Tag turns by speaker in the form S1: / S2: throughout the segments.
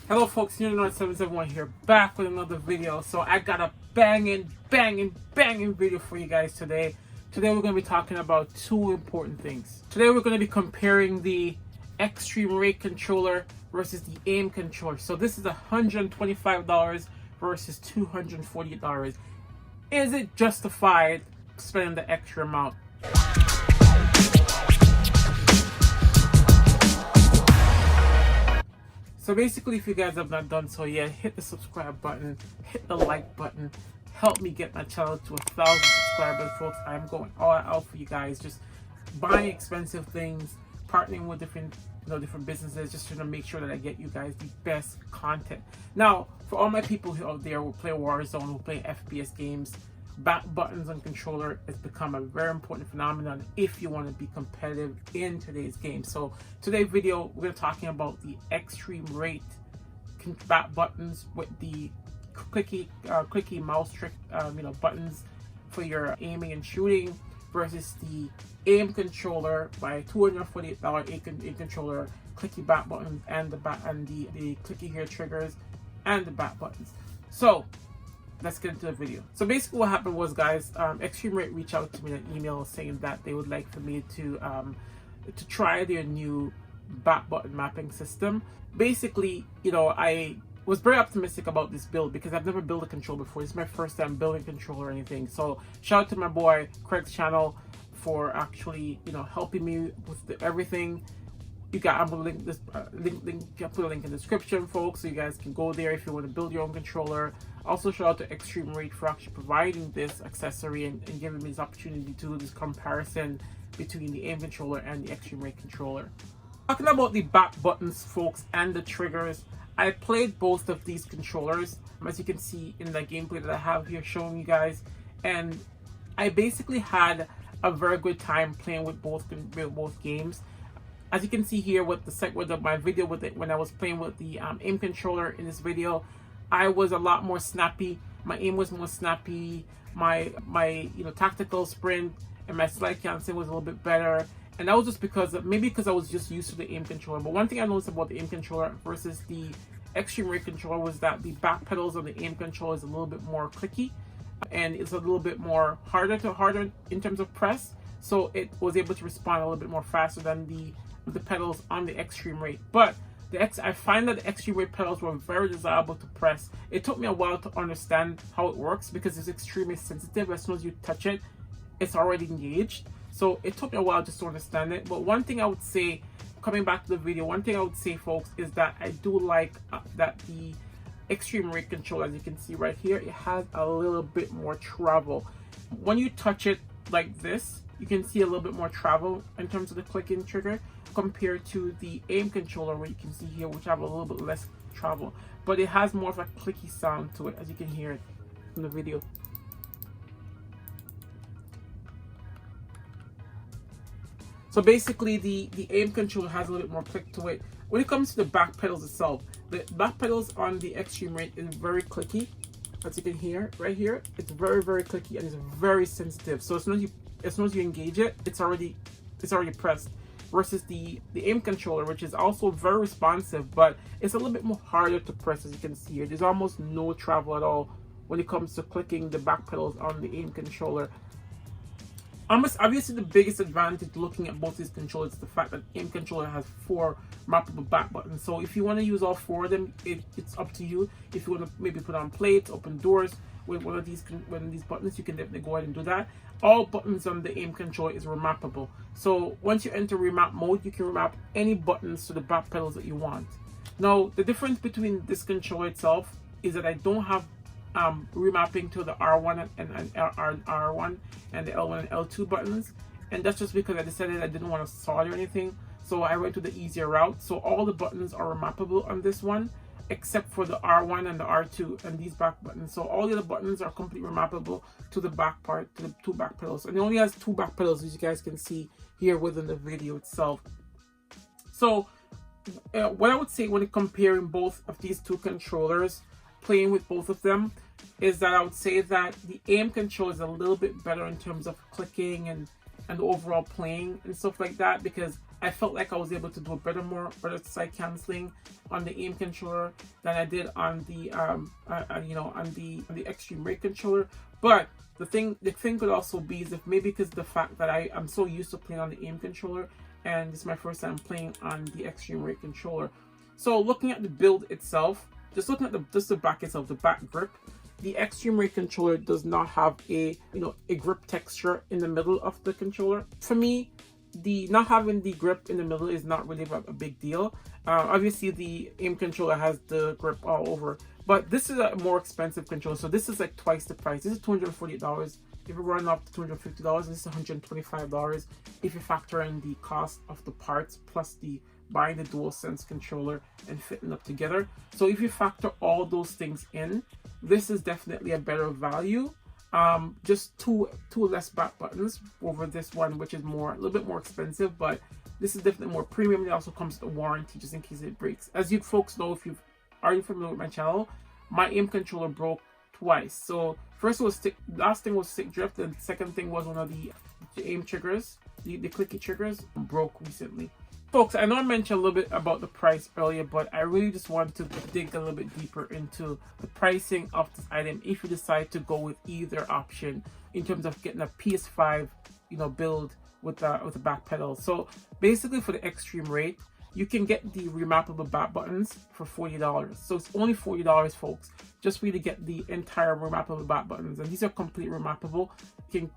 S1: Hello folks, Untitled here, back with another video. So I got a banging video for you guys today. Today we're going to be talking about two important things. Today we're going to be comparing the ExtremeRate controller versus the aim controller. So this is $125 versus $248. Is it justified spending the extra amount? So basically, if you guys have not done so yet, hit the subscribe button, hit the like button, help me get my channel to 1,000 subscribers, folks. I'm going all out for you guys, just buying expensive things, partnering with different businesses, just trying to make sure that I get you guys the best content. Now, for all my people out there who play Warzone, who play FPS games, back buttons on controller has become a very important phenomenon if you want to be competitive in today's game. So today's video we're talking about the ExtremeRate back buttons with the clicky mouse trick buttons for your aiming and shooting versus the aim controller by $248 aim controller, clicky back buttons and the clicky here triggers and the back buttons. So let's get into the video. So basically what happened was, guys, ExtremeRate reached out to me in an email saying that they would like for me to try their new back button mapping system. Basically, I was very optimistic about this build because I've never built a controller before. This is my first time building a controller or anything. So shout out to my boy Craig's channel for actually helping me with everything. I'm gonna link this I'll put a link in the description, folks, so you guys can go there if you want to build your own controller. Also shout out to ExtremeRate for actually providing this accessory and giving me this opportunity to do this comparison between the aim controller and the ExtremeRate controller. Talking about the back buttons, folks, and the triggers, I played both of these controllers, as you can see in the gameplay that I have here showing you guys, and I basically had a very good time playing with both games. As you can see here with my video with it, when I was playing with the aim controller in this video, I was a lot more snappy. My aim was more snappy. My tactical sprint and my slide cancel was a little bit better. And that was just because I was just used to the aim controller. But one thing I noticed about the aim controller versus the ExtremeRate controller was that the back pedals on the aim controller is a little bit more clicky, and it's a little bit more harder in terms of press. So it was able to respond a little bit more faster than the pedals on the ExtremeRate. But I find that the ExtremeRate pedals were very desirable to press. It took me a while to understand how it works because it's extremely sensitive. As soon as you touch it, it's already engaged. So it took me a while just to understand it. But one thing I would say, coming back to the video, folks, is that I do like that the ExtremeRate controller, as you can see right here, it has a little bit more travel. When you touch it like this, you can see a little bit more travel in terms of the clicking trigger compared to the aim controller, where you can see here, which have a little bit less travel, but it has more of a clicky sound to it, as you can hear it from the video. So basically the aim controller has a little bit more click to it. When it comes to the back pedals itself, the back pedals on the ExtremeRate is very clicky, as you can hear right here. It's very clicky and it's very sensitive. So as soon as you engage it, it's already pressed. Versus the aim controller, which is also very responsive, but it's a little bit more harder to press, as you can see here. There's almost no travel at all when it comes to clicking the back pedals on the aim controller. Obviously, the biggest advantage looking at both these controllers is the fact that aim controller has 4 mappable back buttons. So if you want to use all 4 of them, it's up to you. If you want to maybe put on plates, open doors with one of these buttons, you can definitely go ahead and do that. All buttons on the aim controller is remappable. So once you enter remap mode, you can remap any buttons to the back pedals that you want. Now, the difference between this controller itself is that I don't have remapping to the R1 and R1 and the L1 and L2 buttons, and that's just because I decided I didn't want to solder anything, so I went to the easier route. So all the buttons are remappable on this one, except for the R1 and the R2 and these back buttons. So all the other buttons are completely remappable to the back part, to the 2 back pedals. And it only has 2 back pedals, as you guys can see here within the video itself. So what I would say when comparing both of these 2 controllers, playing with both of them, is that I would say that the aim control is a little bit better in terms of clicking and overall playing and stuff like that, because I felt like I was able to do a better side canceling on the aim controller than I did on the on the ExtremeRate controller. But the thing could also be is if maybe because the fact that I'm so used to playing on the aim controller, and this is my first time playing on the ExtremeRate controller. So looking at the build itself, just looking at the back itself, the back grip, the ExtremeRate controller does not have a grip texture in the middle of the controller. For me, the not having the grip in the middle is not really a big deal. Obviously the aim controller has the grip all over, but this is a more expensive controller, so this is like twice the price. This is $248 if you run up to $250, and this is $125 if you factor in the cost of the parts plus the buying the DualSense controller and fitting up together. So if you factor all those things in, this is definitely a better value. Just two less back buttons over this one, which is a little bit more expensive, but this is definitely more premium. It also comes with a warranty just in case it breaks. As you folks know, if you've already familiar with my channel, my aim controller broke twice. So first was last thing was stick drift, and second thing was one of the aim triggers, the clicky triggers, broke recently. Folks, I know I mentioned a little bit about the price earlier, but I really just wanted to dig a little bit deeper into the pricing of this item if you decide to go with either option in terms of getting a PS5 build with the back pedal. So basically for the ExtremeRate, you can get the remappable back buttons for $40. So it's only $40, folks, just for you to get the entire remappable back buttons, and these are complete remappable. You can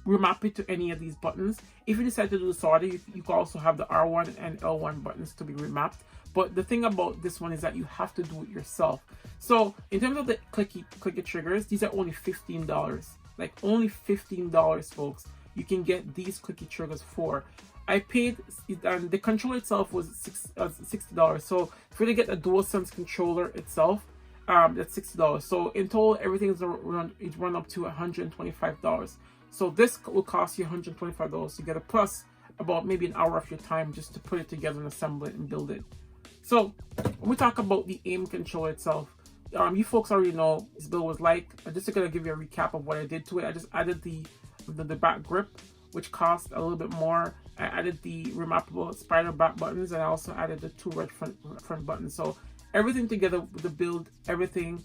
S1: remap it to any of these buttons. If you decide to do the solder, you can also have the R1 and L1 buttons to be remapped. But the thing about this one is that you have to do it yourself. So in terms of the clicky triggers, these are only $15. Like only $15, folks. You can get these clicky triggers for. I paid, and the controller itself was $60. So if you get a DualSense controller itself, that's $60. So in total, everything is run up to $125. So this will cost you $125 to get it, plus about maybe an hour of your time just to put it together and assemble it and build it. So when we talk about the aim controller itself, you folks already know this build was like. I'm just gonna give you a recap of what I did to it. I just added the back grip, which cost a little bit more. I added the remappable spider back buttons, and I also added the two red front buttons. So everything together with the build, everything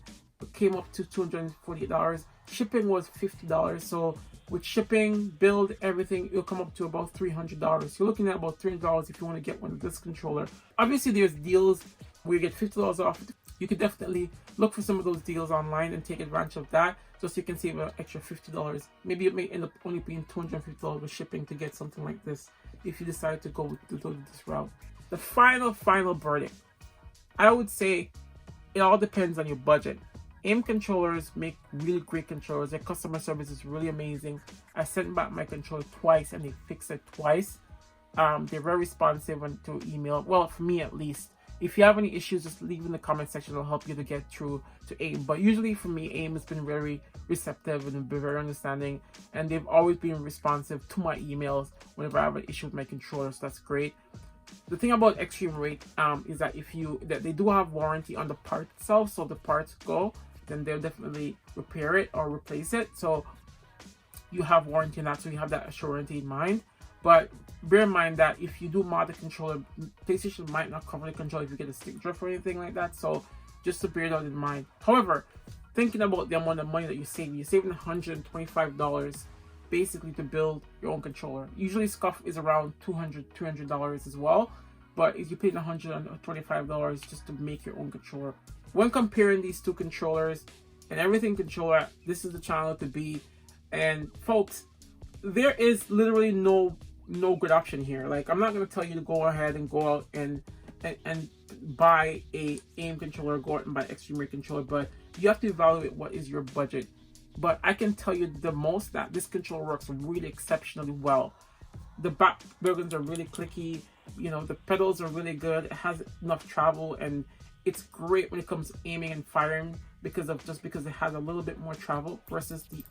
S1: came up to $248. Shipping was $50. So with shipping, build, everything, it'll come up to about $300. You're looking at about $300 if you want to get one of this controller. Obviously, there's deals where you get $50 off. You could definitely look for some of those deals online and take advantage of that, just so you can save an extra $50. Maybe it may end up only being $250 with shipping to get something like this if you decide to go this route. The final verdict, I would say it all depends on your budget. AIM controllers make really great controllers. Their customer service is really amazing. I sent back my controller twice and they fixed it twice. They're very responsive to email. Well, for me at least. If you have any issues, just leave in the comment section. It'll help you to get through to AIM. But usually for me, AIM has been very receptive and been very understanding. And they've always been responsive to my emails whenever I have an issue with my controller. So that's great. The thing about ExtremeRate is that they do have warranty on the part itself. So if the parts go, then they'll definitely repair it or replace it. So you have warranty on that, so you have that assurance in mind. But bear in mind that if you do mod the controller, PlayStation might not cover the controller if you get a stick drift or anything like that. So just to bear that in mind. However, thinking about the amount of money that you're saving $125 basically to build your own controller. Usually Scuff is around $200 as well, but if you pay $125 just to make your own controller. When comparing these two controllers and everything controller, this is the channel to be. And folks, there is literally no good option here. Like, I'm not going to tell you to go ahead and go out and buy a AIM controller, go out and buy ExtremeRate controller, but you have to evaluate what is your budget. But I can tell you the most that this controller works really exceptionally well. The back buttons are really clicky, the pedals are really good, it has enough travel, and it's great when it comes to aiming and firing because it has a little bit more travel versus the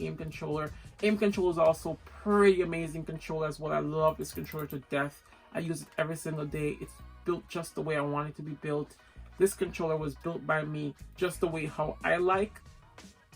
S1: AIM controller. AIM controller is also pretty amazing controller as well. I love this controller to death. I use it every single day. It's built just the way I want it to be built. This controller was built by me just the way how I like.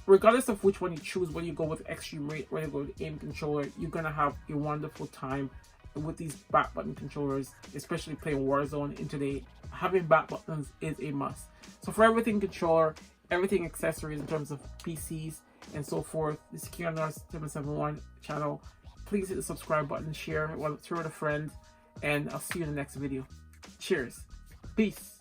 S1: Regardless of which one you choose, whether you go with ExtremeRate or you go with AIM controller, you're gonna have a wonderful time. with these back button controllers, especially playing Warzone in today. Having back buttons is a must. So for everything controller, everything accessories in terms of PCs and so forth, this is KeonR771 channel. Please hit the subscribe button, share it with a friend, and I'll see you in the next video. Cheers. Peace.